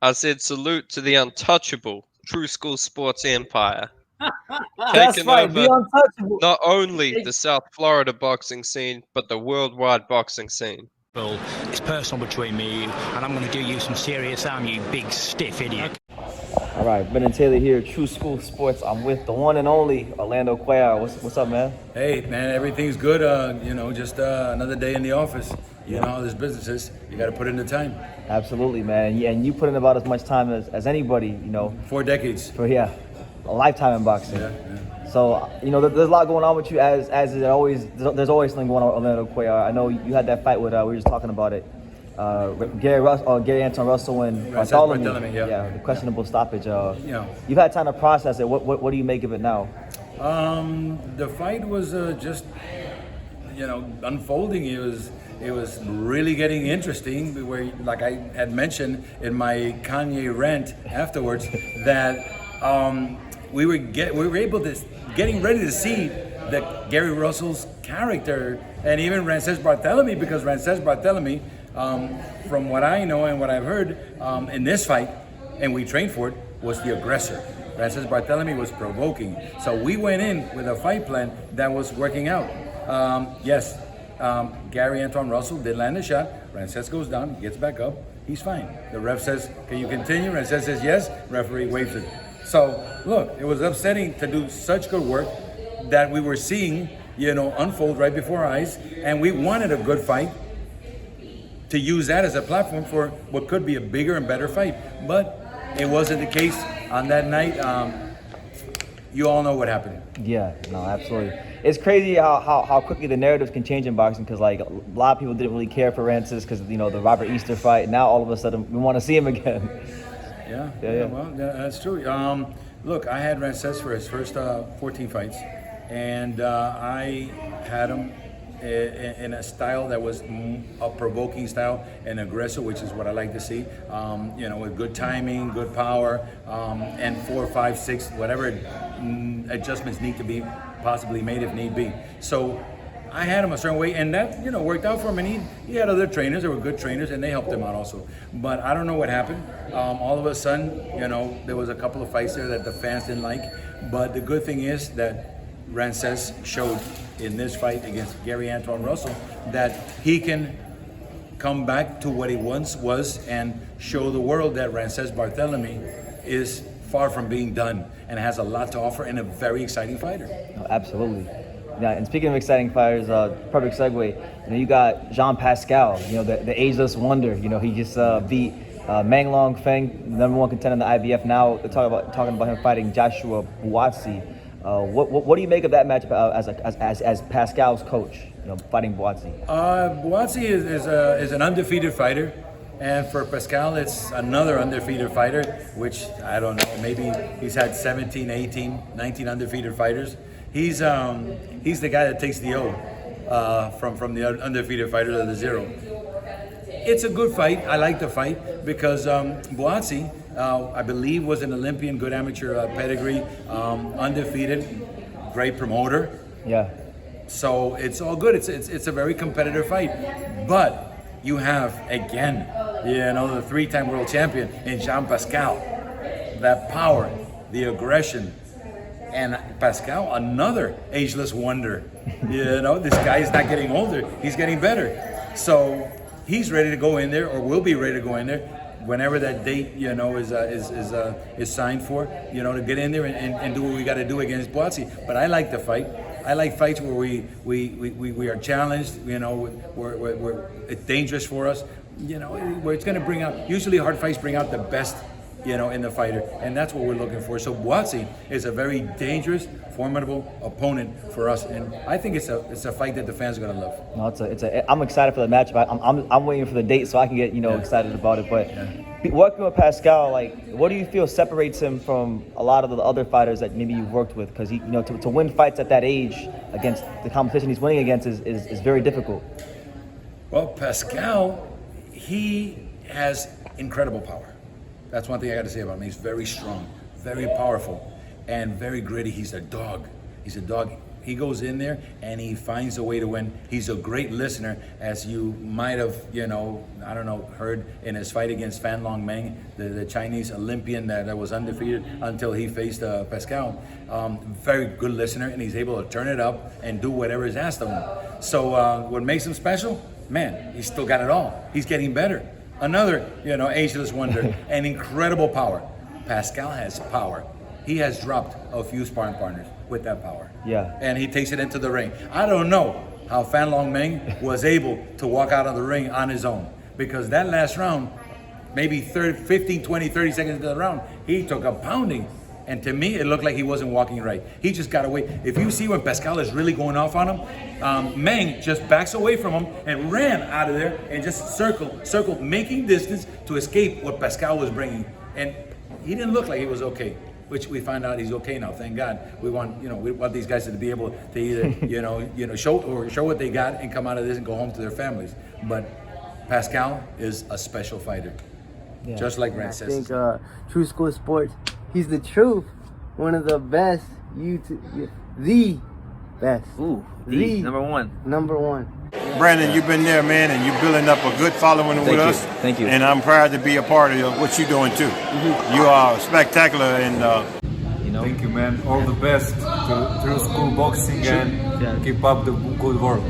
I said salute to the untouchable True School Sports Empire. That's Taking right, the over untouchable. not only the South Florida boxing scene, but the worldwide boxing scene. Well, it's personal between me and you, and I'm going to do you some serious harm, you big stiff idiot. All right, Ben and Taylor here, True School Sports. I'm with the one and only Orlando Cuellar. What's up, man? Hey, man, everything's good. Just another day in the office. You know how this business is. You got to put in the time. Absolutely, man. Yeah, and you put in about as much time as anybody, 4 decades. for a lifetime in boxing. Yeah. So, there's a lot going on with you as there's always something going on with Orlando Cuellar. I know you had that fight with, we were just talking about it, Gary Antuanne Russell and Rances Barthelemy. Barthelemy, yeah. The questionable stoppage. You've had time to process it. What do you make of it now? The fight was just, unfolding. It was really getting interesting. Where, like I had mentioned in my Kanye rant afterwards, that we were getting ready to see that Gary Russell's character, and even Rances Barthelemy, because Rances Barthelemy, from what I know and what I've heard, in this fight, and we trained for it, was the aggressor. Rances Barthelemy was provoking. So we went in with a fight plan that was working out. Gary Antuanne Russell did land a shot. Rances goes down, gets back up, he's fine. The ref says, "Can you continue?" Rances says yes, referee waves it. So look, it was upsetting to do such good work that we were seeing, unfold right before our eyes, and we wanted a good fight to use that as a platform for what could be a bigger and better fight. But it wasn't the case on that night. You all know what happened. Yeah, no, absolutely. It's crazy how quickly the narratives can change in boxing, because like a lot of people didn't really care for Rances because the Robert Easter fight. Now all of a sudden we want to see him again. Yeah. Well, that's true. Look, I had Rances for his first 14 fights, and I had him in a style that was a provoking style and aggressive, which is what I like to see. With good timing, good power, and 4, 5, 6, whatever adjustments need to be possibly made if need be. So I had him a certain way, and that worked out for him. And he had other trainers that were good trainers, and they helped him out also. But I don't know what happened. All of a sudden, there was a couple of fights there that the fans didn't like. But the good thing is that Rances showed in this fight against Gary Antuanne Russell that he can come back to what he once was and show the world that Rances Barthelemy is far from being done and has a lot to offer and a very exciting fighter. No, absolutely. Yeah, and speaking of exciting fighters, perfect segue. You got Jean Pascal, the ageless wonder. He just beat Meng Long Feng, number 1 contender in the IBF. Now they're talking about him fighting Joshua Buasti. What do you make of that matchup as Pascal's coach? Fighting Buasti. Buasti is an undefeated fighter, and for Pascal, it's another undefeated fighter. Which I don't know. Maybe he's had 17, 18, 19 undefeated fighters. He's the guy that takes the O from the undefeated fighters of the 0. It's a good fight. I like the fight because Buasti, I believe, was an Olympian, good amateur pedigree, undefeated, great promoter. Yeah. So it's all good. It's a very competitive fight. But you have, again, the 3-time world champion in Jean Pascal. That power, the aggression. And Pascal, another ageless wonder. This guy is not getting older. He's getting better. So he's ready to go in there, or will be ready to go in there, whenever that date, is signed for, to get in there and do what we got to do against Buasti. But I like the fight. I like fights where we are challenged, where it's dangerous for us, where it's going to bring out, usually hard fights bring out the best, in the fighter, and that's what we're looking for. So Buasti is a very dangerous, formidable opponent for us, and I think it's a fight that the fans are going to love. No, I'm excited for the matchup. I'm waiting for the date so I can get excited about it. But working with Pascal, what do you feel separates him from a lot of the other fighters that maybe you've worked with? Because to win fights at that age against the competition he's winning against is very difficult. Well, Pascal, he has incredible power. That's one thing I got to say about him. He's very strong, very powerful, and very gritty. He's a dog. He goes in there and he finds a way to win. He's a great listener, as you might have, I don't know, heard in his fight against Fan Long Meng, the Chinese Olympian that was undefeated until he faced Pascal. Very good listener, and he's able to turn it up and do whatever is asked of him. So what makes him special? Man, he's still got it all. He's getting better. Another, ageless wonder and incredible power. Pascal has power. He has dropped a few sparring partners with that power. Yeah. And he takes it into the ring. I don't know how Fan Long Meng was able to walk out of the ring on his own, because that last round, maybe 15, 20, 30 seconds into the round, he took a pounding. And to me, it looked like he wasn't walking right. He just got away. If you see when Pascal is really going off on him, Meng just backs away from him and ran out of there and just circled, making distance to escape what Pascal was bringing. And he didn't look like he was okay, which we find out he's okay now. Thank God. We want these guys to be able to either, show what they got and come out of this and go home to their families. But Pascal is a special fighter, just like Rances. I think True School Sports, he's the truth. One of the best the best. Ooh, the number one. Number one. Brandon, you've been there, man, and you're building up a good following with us. Thank you. And I'm proud to be a part of what you're doing too. You are spectacular, and Thank you, man. All the best to True School Boxing, and keep up the good work.